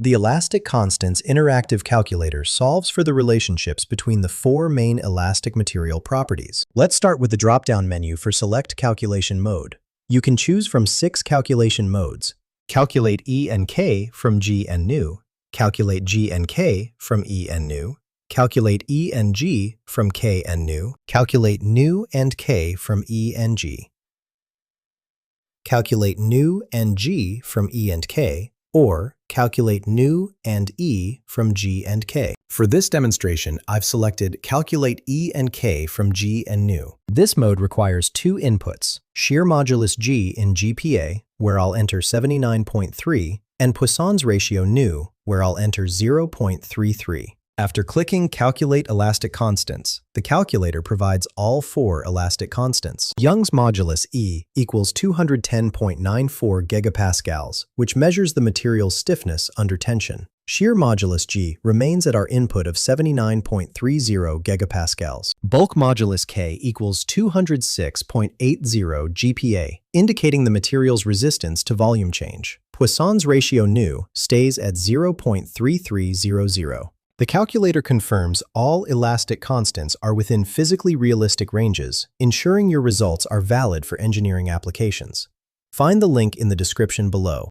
The Elastic Constants Interactive Calculator solves for the relationships between the four main elastic material properties. Let's start with the drop-down menu for Select Calculation Mode. You can choose from 6 calculation modes. Calculate E and K from G and New, calculate G and K from E and New, calculate E and G from K and New, calculate New and K from E and G, calculate New and G from E and K, or calculate New and E from G and K. For this demonstration, I've selected Calculate E and K from G and New. This mode requires 2 inputs, shear modulus G in GPa, where I'll enter 79.3, and Poisson's ratio New, where I'll enter 0.33. After clicking Calculate Elastic Constants, the calculator provides all 4 elastic constants. Young's modulus E equals 210.94 gigapascals, which measures the material's stiffness under tension. Shear modulus G remains at our input of 79.30 gigapascals. Bulk modulus K equals 206.80 GPa, indicating the material's resistance to volume change. Poisson's ratio New stays at 0.3300. The calculator confirms all elastic constants are within physically realistic ranges, ensuring your results are valid for engineering applications. Find the link in the description below.